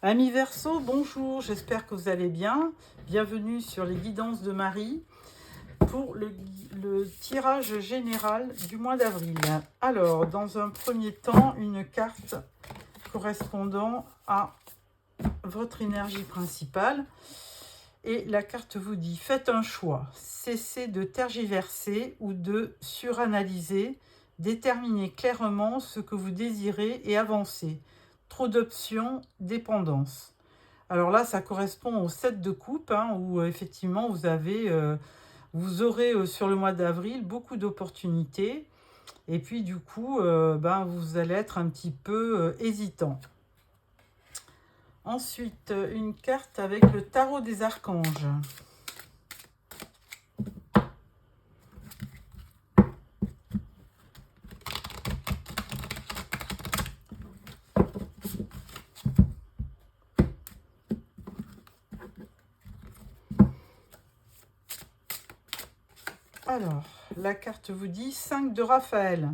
Amis Verseau, bonjour, j'espère que vous allez bien. Bienvenue sur les guidances de Marie pour le tirage général du mois d'avril. Alors, dans un premier temps, une carte correspondant à votre énergie principale. Et la carte vous dit, faites un choix, cessez de tergiverser ou de suranalyser, déterminez clairement ce que vous désirez et avancez. Trop d'options, dépendance. Alors là, ça correspond au 7 de coupe, où effectivement vous aurez sur le mois d'avril beaucoup d'opportunités. Et puis du coup, vous allez être un petit peu hésitant. Ensuite, une carte avec le tarot des archanges. Alors, la carte vous dit 5 de Raphaël.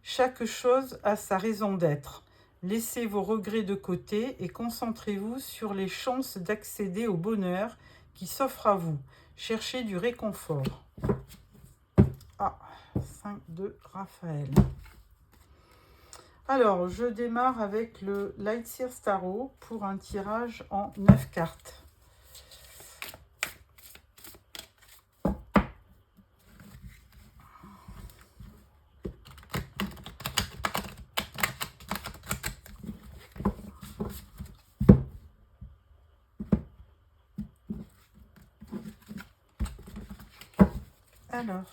Chaque chose a sa raison d'être. Laissez vos regrets de côté et concentrez-vous sur les chances d'accéder au bonheur qui s'offre à vous. Cherchez du réconfort. Ah, 5 de Raphaël. Alors, je démarre avec le Light Sears Tarot pour un tirage en 9 cartes. Alors,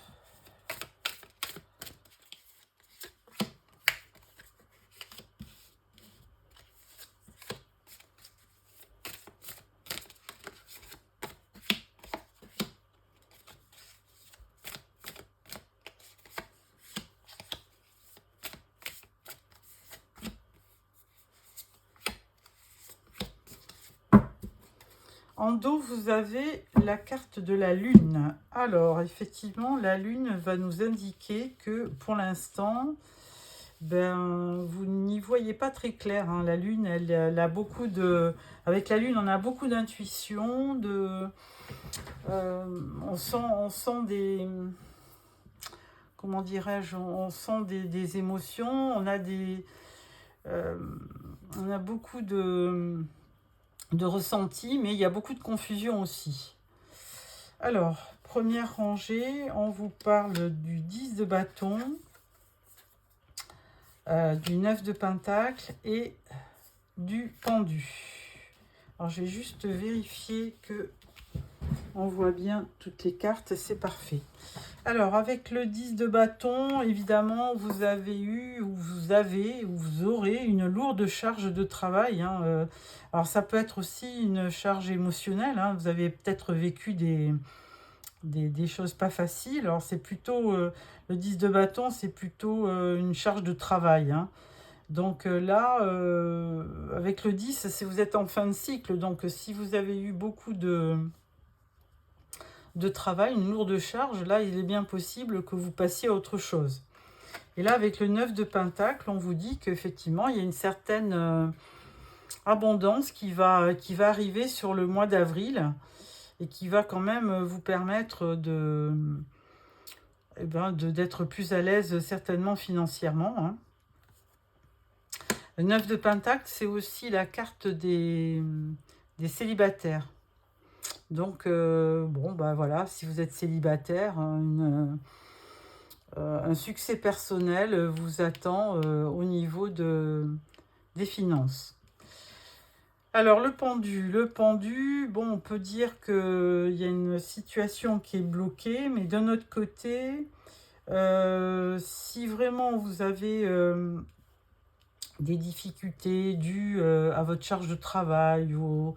en dos, vous avez la carte de la Lune. Alors, effectivement, la Lune va nous indiquer que, pour l'instant, vous n'y voyez pas très clair. La Lune, elle a beaucoup de... Avec la Lune, on a beaucoup d'intuition, on sent des... Comment dirais-je? On sent des émotions, on a beaucoup de ressenti, mais il y a beaucoup de confusion aussi. Alors, première rangée, on vous parle du 10 de bâton, du 9 de pentacle et du pendu. Alors, j'ai juste vérifié que on voit bien toutes les cartes, c'est parfait. Alors, avec le 10 de bâton, évidemment, vous aurez une lourde charge de travail. Alors, ça peut être aussi une charge émotionnelle. Vous avez peut-être vécu des choses pas faciles. Alors, c'est plutôt, le 10 de bâton, c'est plutôt une charge de travail. Donc là, avec le 10, si vous êtes en fin de cycle, donc si vous avez eu beaucoup de travail, une lourde charge, là, il est bien possible que vous passiez à autre chose. Et là, avec le 9 de pentacle, on vous dit qu'effectivement, il y a une certaine abondance qui va arriver sur le mois d'avril et qui va quand même vous permettre d'être plus à l'aise certainement financièrement. Le 9 de pentacle, c'est aussi la carte des célibataires. Donc, voilà, si vous êtes célibataire, un succès personnel vous attend au niveau des finances. Alors, le pendu, bon, on peut dire qu'il y a une situation qui est bloquée, mais d'un autre côté, si vraiment vous avez des difficultés dues à votre charge de travail ou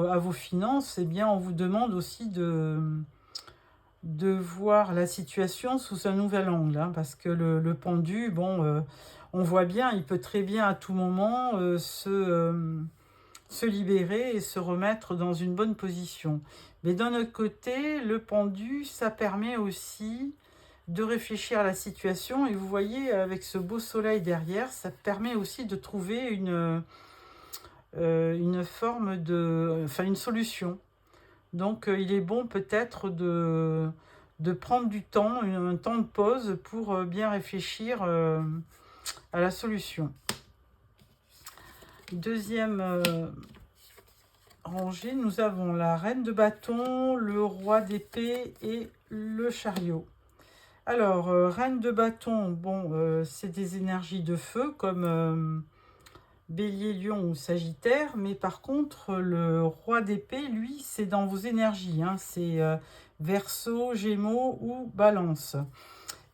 à vos finances, eh bien, on vous demande aussi de voir la situation sous un nouvel angle, parce que le pendu, on voit bien, il peut très bien à tout moment se libérer et se remettre dans une bonne position. Mais d'un autre côté, le pendu, ça permet aussi de réfléchir à la situation, et vous voyez, avec ce beau soleil derrière, ça permet aussi de trouver une forme de... Enfin, une solution. Donc, il est bon peut-être de prendre du temps, un temps de pause pour bien réfléchir à la solution. Deuxième rangée, nous avons la reine de bâton, le roi d'épée et le chariot. Alors, reine de bâton, bon, c'est des énergies de feu comme Bélier, Lion ou Sagittaire, mais par contre, le roi d'épée, lui, c'est dans vos énergies, hein, c'est Verseau, Gémeaux ou Balance.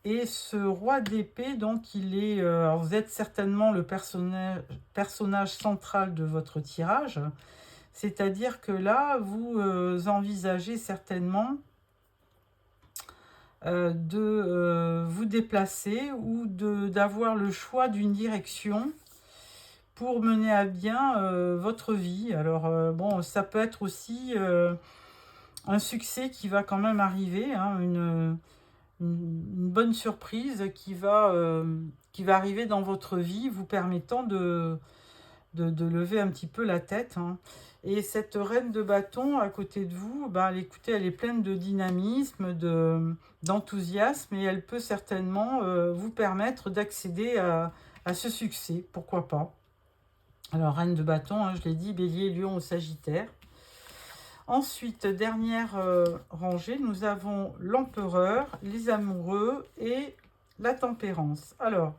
Et ce roi d'épée, donc, il est... alors vous êtes certainement le personnage central de votre tirage, c'est-à-dire que là, vous envisagez certainement de vous déplacer ou d'avoir le choix d'une direction pour mener à bien votre vie. Alors, bon, ça peut être aussi un succès qui va quand même arriver, hein, une bonne surprise qui va arriver dans votre vie, vous permettant de lever un petit peu la tête, hein. Et cette reine de bâton à côté de vous, bah, écoutez, elle est pleine de dynamisme, d'enthousiasme, et elle peut certainement vous permettre d'accéder à ce succès, pourquoi pas. Alors, reine de bâton, hein, je l'ai dit, Bélier, Lion ou Sagittaire. Ensuite, dernière rangée, nous avons l'empereur, les amoureux et la tempérance. Alors,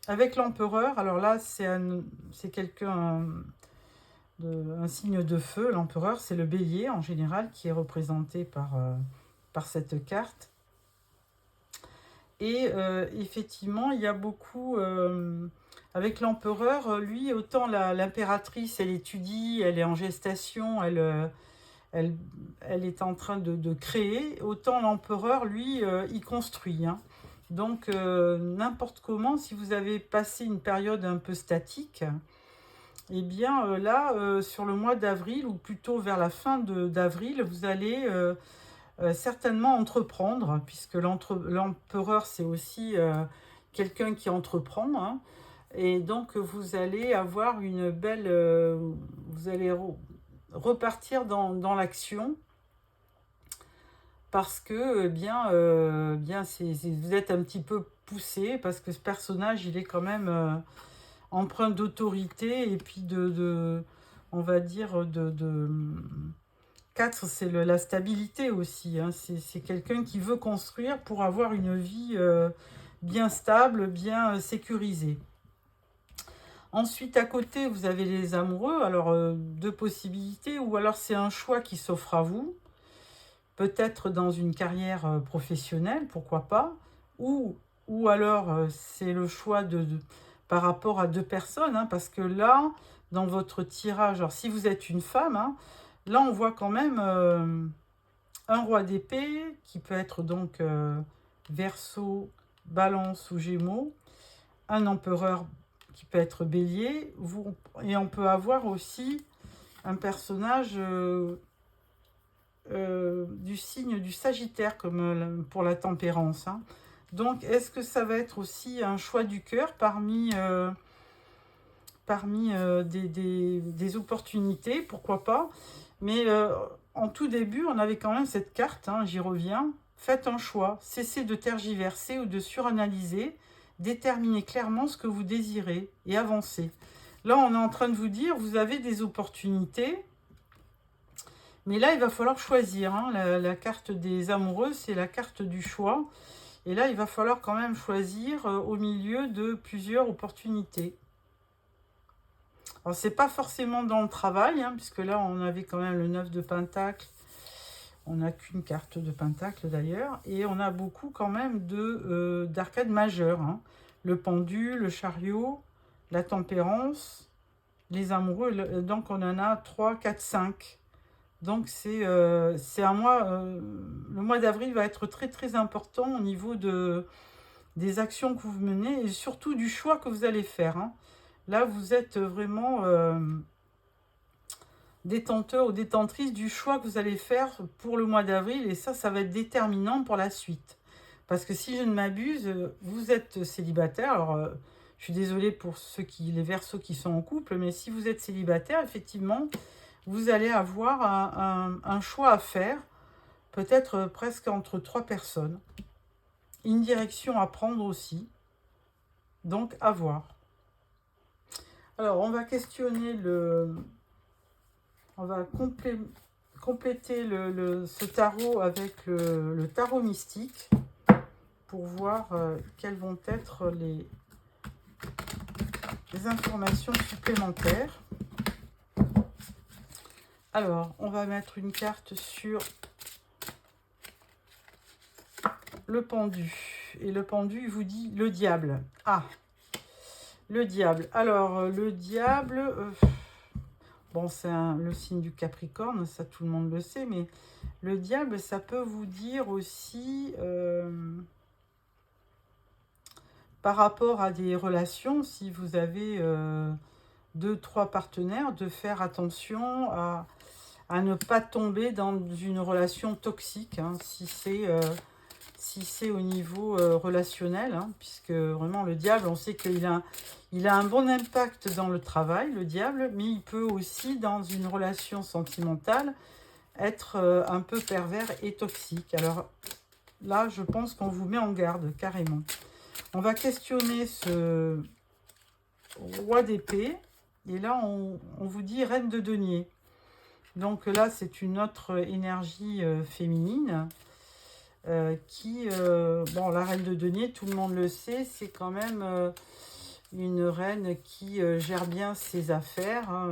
avec l'empereur, alors là, c'est quelqu'un, un signe de feu. L'empereur, c'est le bélier en général qui est représenté par cette carte. Et effectivement, il y a beaucoup... avec l'empereur, lui, autant l'impératrice, elle étudie, elle est en gestation, elle est en train de créer, autant l'empereur, lui, il construit, hein. Donc, n'importe comment, si vous avez passé une période un peu statique, eh bien, là, sur le mois d'avril, ou plutôt vers la fin d'avril, vous allez certainement entreprendre, puisque l'empereur, c'est aussi quelqu'un qui entreprend, hein. Et donc, vous allez avoir une belle... vous allez repartir dans l'action, parce que bien vous êtes un petit peu poussé, parce que ce personnage, il est quand même empreint d'autorité, et puis on va dire, 4, c'est la stabilité aussi, hein. C'est quelqu'un qui veut construire pour avoir une vie bien stable, bien sécurisée. Ensuite, à côté, vous avez les amoureux. Alors, deux possibilités. Ou alors, c'est un choix qui s'offre à vous. Peut-être dans une carrière professionnelle, pourquoi pas. Ou alors, c'est le choix par rapport à deux personnes. Hein, parce que là, dans votre tirage, alors si vous êtes une femme, hein, là, on voit quand même un roi d'épée qui peut être donc Verseau, Balance ou Gémeaux. Un empereur qui peut être bélier, et on peut avoir aussi un personnage du signe du Sagittaire, comme pour la tempérance, hein. Donc, est-ce que ça va être aussi un choix du cœur parmi des opportunités, pourquoi pas. Mais en tout début, on avait quand même cette carte, hein, j'y reviens. Faites un choix, cessez de tergiverser ou de suranalyser. Déterminez clairement ce que vous désirez et avancez. Là, on est en train de vous dire, vous avez des opportunités, mais là, il va falloir choisir, hein. La carte des amoureux, c'est la carte du choix. Et là, il va falloir quand même choisir au milieu de plusieurs opportunités. Alors, c'est pas forcément dans le travail, hein, puisque là, on avait quand même le 9 de Pentacle. On n'a qu'une carte de Pentacle d'ailleurs. Et on a beaucoup quand même d'arcades majeures, hein. Le pendu, le chariot, la tempérance, les amoureux. Donc, on en a 3, 4, 5. Donc, c'est un mois... le mois d'avril va être très, très important au niveau des actions que vous menez et surtout du choix que vous allez faire, hein. Là, vous êtes vraiment détenteur ou détentrice du choix que vous allez faire pour le mois d'avril. Et ça va être déterminant pour la suite. Parce que si je ne m'abuse, vous êtes célibataire. Alors, Je suis désolée pour les Verseaux qui sont en couple, mais si vous êtes célibataire, effectivement, vous allez avoir un choix à faire, peut-être presque entre 3 personnes. Une direction à prendre aussi, donc à voir. Alors, on va questionner on va compléter ce tarot avec le tarot mystique pour voir quelles vont être les informations supplémentaires. Alors, on va mettre une carte sur le pendu. Et le pendu vous dit le diable. Ah, le diable. Alors, le diable, bon, c'est le signe du Capricorne, ça tout le monde le sait, mais le diable, ça peut vous dire aussi, par rapport à des relations, si vous avez 2-3 partenaires, de faire attention à ne pas tomber dans une relation toxique, hein, si c'est au niveau relationnel, hein, puisque vraiment le diable, on sait qu'il a un bon impact dans le travail, le diable, mais il peut aussi, dans une relation sentimentale, être un peu pervers et toxique. Alors là, je pense qu'on vous met en garde, carrément. On va questionner ce roi d'épée, et là, on vous dit reine de denier. Donc là, c'est une autre énergie féminine qui, bon, la reine de denier, tout le monde le sait, c'est quand même une reine qui gère bien ses affaires, hein,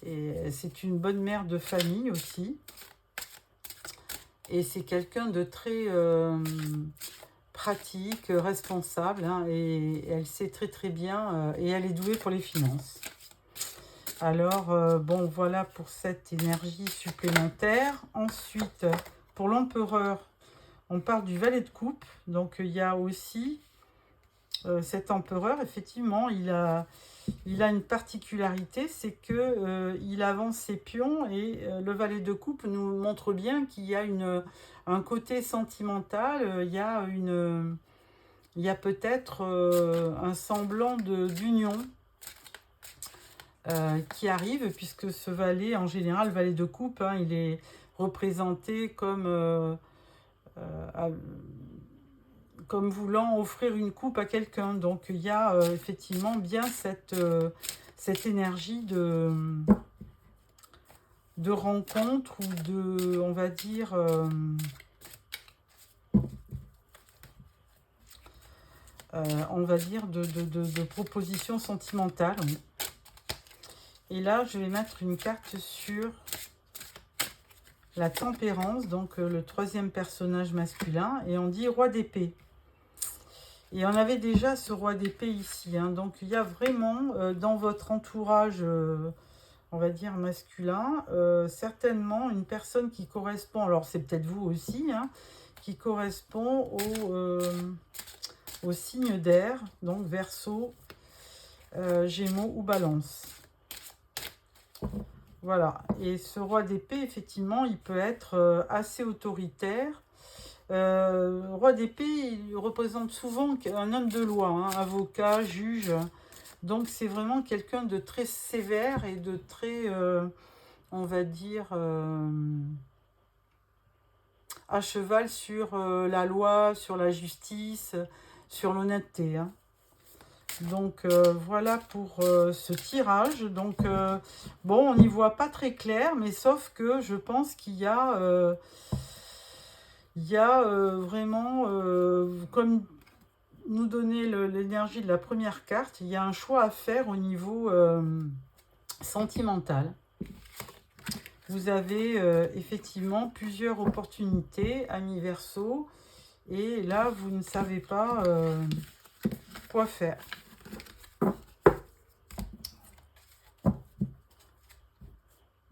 et c'est une bonne mère de famille aussi. Et c'est quelqu'un de très pratique, responsable, hein, et elle sait très très bien, et elle est douée pour les finances. Alors, bon, voilà pour cette énergie supplémentaire. Ensuite, pour l'empereur, on parle du valet de coupe. Donc, il y a aussi cet empereur. Effectivement, il a une particularité, c'est que il avance ses pions, et le valet de coupe nous montre bien qu'il y a un côté sentimental. Il y a peut-être un semblant d'union qui arrive, puisque ce valet, en général, valet de coupe, hein, il est représenté comme voulant offrir une coupe à quelqu'un. Donc il y a effectivement bien cette énergie de rencontre, ou de, on va dire, de proposition sentimentale. Oui. Et là, je vais mettre une carte sur la tempérance, donc le troisième personnage masculin, et on dit roi d'épée. Et on avait déjà ce roi d'épée ici, hein. Donc il y a vraiment dans votre entourage, on va dire masculin, certainement une personne qui correspond, alors c'est peut-être vous aussi, hein, qui correspond au signe d'air, donc Verseau, Gémeaux ou Balance. Voilà, et ce roi d'épée, effectivement, il peut être assez autoritaire. Roi d'épée, il représente souvent un homme de loi, hein, avocat, juge. Donc c'est vraiment quelqu'un de très sévère et de très, on va dire, à cheval sur la loi, sur la justice, sur l'honnêteté, hein. Donc voilà pour ce tirage. Donc bon, on n'y voit pas très clair, mais sauf que je pense qu'il y a, vraiment, comme nous donnait l'énergie de la première carte, il y a un choix à faire au niveau sentimental. Vous avez effectivement plusieurs opportunités, amis Verseau, et là vous ne savez pas quoi faire.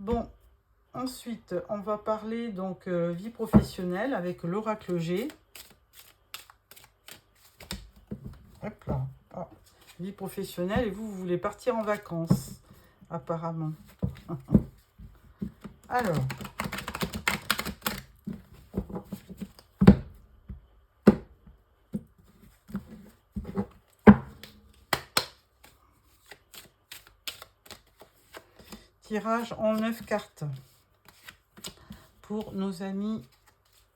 Bon, ensuite, on va parler donc vie professionnelle avec l'oracle G. Hop là. Ah, vie professionnelle, et vous voulez partir en vacances, apparemment. Alors. tirage en 9 cartes pour nos amis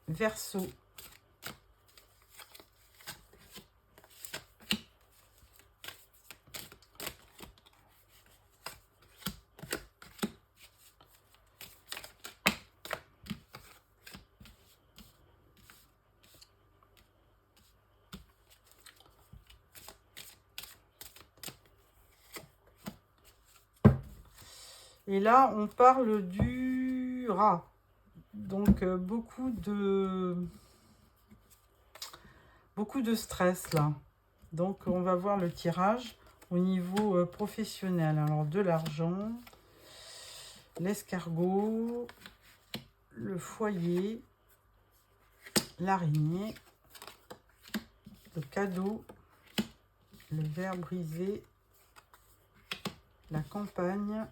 Verseau. Et là, on parle du rat. Donc, beaucoup de stress, là. Donc, on va voir le tirage au niveau professionnel. Alors, de l'argent, l'escargot, le foyer, l'araignée, le cadeau, le verre brisé, la campagne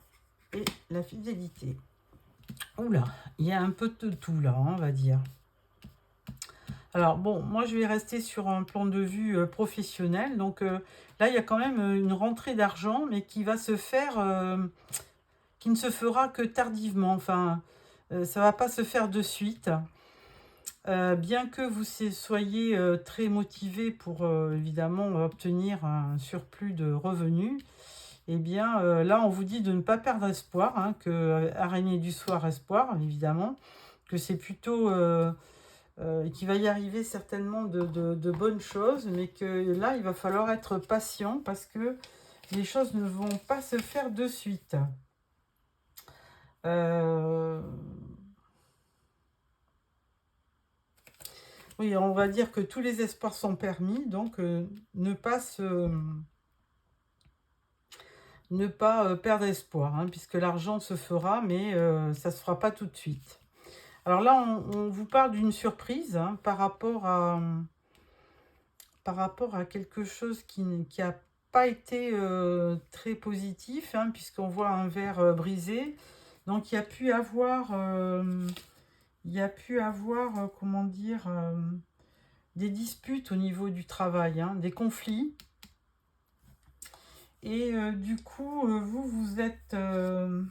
et la fidélité. Oula, il y a un peu de tout là, on va dire. Alors bon, moi je vais rester sur un plan de vue professionnel. Donc là, il y a quand même une rentrée d'argent, mais qui va se faire, qui ne se fera que tardivement. Enfin, ça va pas se faire de suite. Bien que vous soyez très motivé pour évidemment obtenir un surplus de revenus, eh bien là on vous dit de ne pas perdre espoir, hein, que araignée du soir espoir évidemment, que c'est plutôt qu'il va y arriver certainement de bonnes choses, mais que là il va falloir être patient parce que les choses ne vont pas se faire de suite. Oui, on va dire que tous les espoirs sont permis, donc ne pas perdre espoir, hein, puisque l'argent se fera, mais ça ne se fera pas tout de suite. Alors là, on vous parle d'une surprise, hein, par rapport à quelque chose qui n'a pas été très positif, hein, puisqu'on voit un verre brisé. Donc il y a pu avoir, comment dire, des disputes au niveau du travail, hein, des conflits. Et du coup, vous êtes un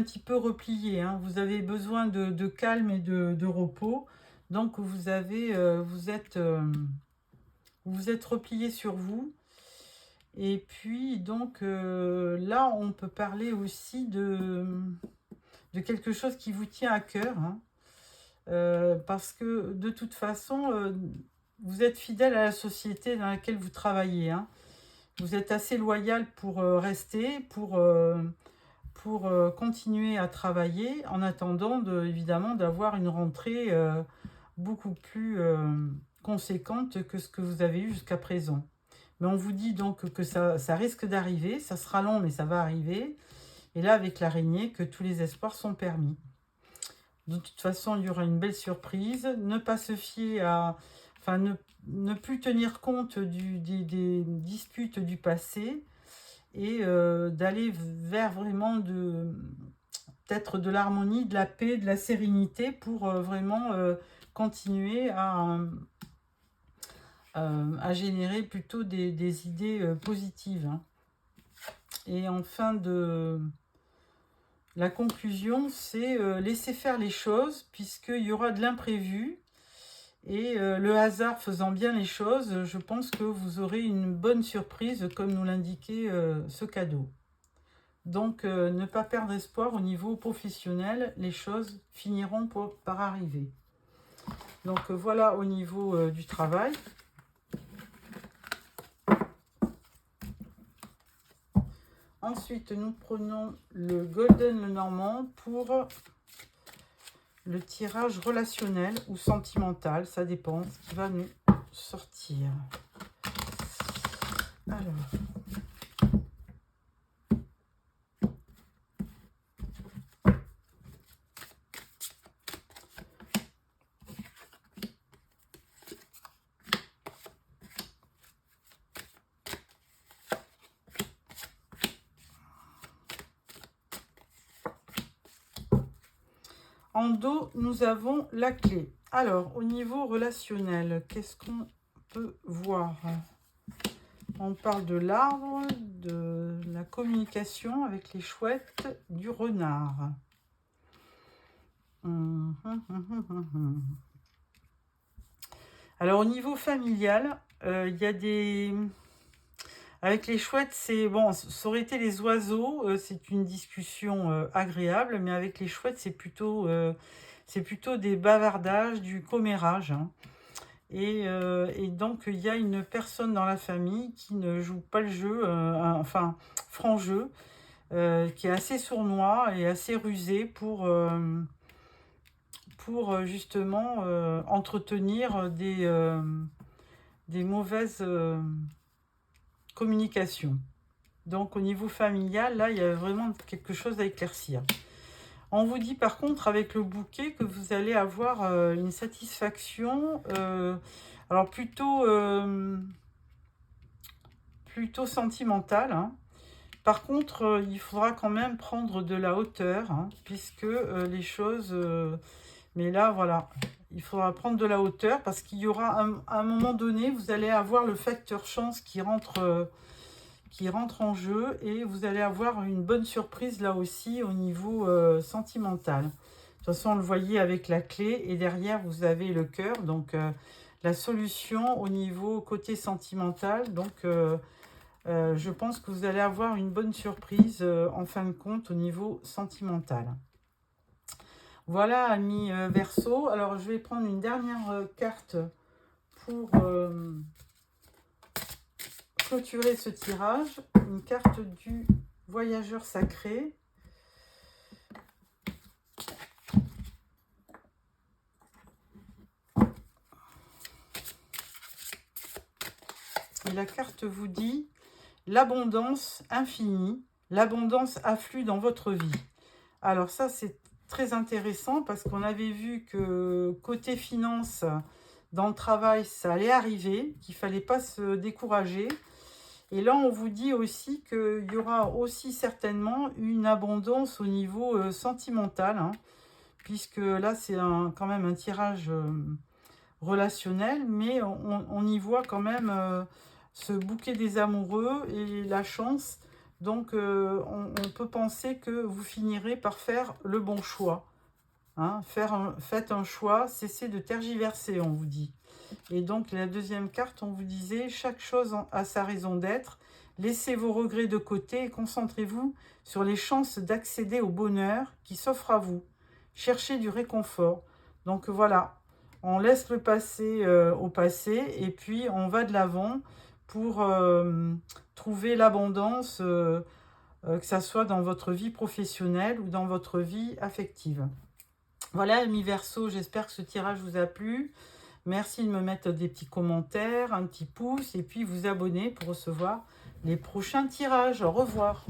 petit peu replié, hein. Vous avez besoin de calme et de repos. Donc, vous êtes replié sur vous. Et puis, donc, là, on peut parler aussi de quelque chose qui vous tient à cœur, hein. Parce que, de toute façon, vous êtes fidèle à la société dans laquelle vous travaillez, hein. Vous êtes assez loyal pour rester, pour continuer à travailler, en attendant évidemment d'avoir une rentrée beaucoup plus conséquente que ce que vous avez eu jusqu'à présent. Mais on vous dit donc que ça risque d'arriver, ça sera long mais ça va arriver. Et là avec l'araignée, que tous les espoirs sont permis. De toute façon, il y aura une belle surprise. Ne pas se fier à... Enfin, ne plus tenir compte des disputes du passé et d'aller vers vraiment peut-être de l'harmonie, de la paix, de la sérénité pour vraiment continuer à générer plutôt des idées positives, hein. Et enfin, la conclusion, c'est laisser faire les choses, puisqu'il y aura de l'imprévu. Et le hasard faisant bien les choses, je pense que vous aurez une bonne surprise, comme nous l'indiquait ce cadeau. Donc, ne pas perdre espoir au niveau professionnel, les choses finiront par arriver. Donc, voilà au niveau du travail. Ensuite, nous prenons le Golden Lenormand pour le tirage relationnel ou sentimental, ça dépend ce qui va nous sortir. Alors, en dos, nous avons la clé. Alors, au niveau relationnel, qu'est-ce qu'on peut voir? On parle de l'arbre, de la communication avec les chouettes, du renard. Alors, au niveau familial, il y a des... Avec les chouettes, c'est... Bon, ça aurait été les oiseaux, c'est une discussion agréable, mais avec les chouettes, c'est plutôt des bavardages, du commérage, hein. Et donc, il y a une personne dans la famille qui ne joue pas le jeu, enfin, franc jeu, qui est assez sournois et assez rusé pour justement entretenir des mauvaises communications. Donc, au niveau familial, là, il y a vraiment quelque chose à éclaircir. On vous dit par contre avec le bouquet que vous allez avoir une satisfaction, alors plutôt sentimentale, hein. Par contre, il faudra quand même prendre de la hauteur, hein, puisque les choses... mais là, voilà, il faudra prendre de la hauteur parce qu'il y aura à un moment donné, vous allez avoir le facteur chance qui rentre en jeu et vous allez avoir une bonne surprise là aussi au niveau sentimental. De toute façon, on le voyait avec la clé et derrière, vous avez le cœur. Donc, la solution au niveau côté sentimental. Donc, je pense que vous allez avoir une bonne surprise en fin de compte au niveau sentimental. Voilà, amis Verseau. Alors, je vais prendre une dernière carte pour clôturer ce tirage. Une carte du voyageur sacré. Et la carte vous dit l'abondance infinie, l'abondance afflue dans votre vie. Alors ça, c'est très intéressant parce qu'on avait vu que côté finance, dans le travail, ça allait arriver, qu'il ne fallait pas se décourager. Et là, on vous dit aussi qu'il y aura aussi certainement une abondance au niveau sentimental, hein, puisque là, c'est quand même un tirage relationnel, mais on y voit quand même ce bouquet des amoureux et la chance. Donc, on peut penser que vous finirez par faire le bon choix. Hein, faites un choix, cessez de tergiverser, on vous dit. Et donc, la deuxième carte, on vous disait, chaque chose a sa raison d'être. Laissez vos regrets de côté et concentrez-vous sur les chances d'accéder au bonheur qui s'offre à vous. Cherchez du réconfort. Donc, voilà, on laisse le passé au passé et puis on va de l'avant pour trouver l'abondance, que ça soit dans votre vie professionnelle ou dans votre vie affective. Voilà, amis Verseau, j'espère que ce tirage vous a plu. Merci de me mettre des petits commentaires, un petit pouce et puis vous abonner pour recevoir les prochains tirages. Au revoir.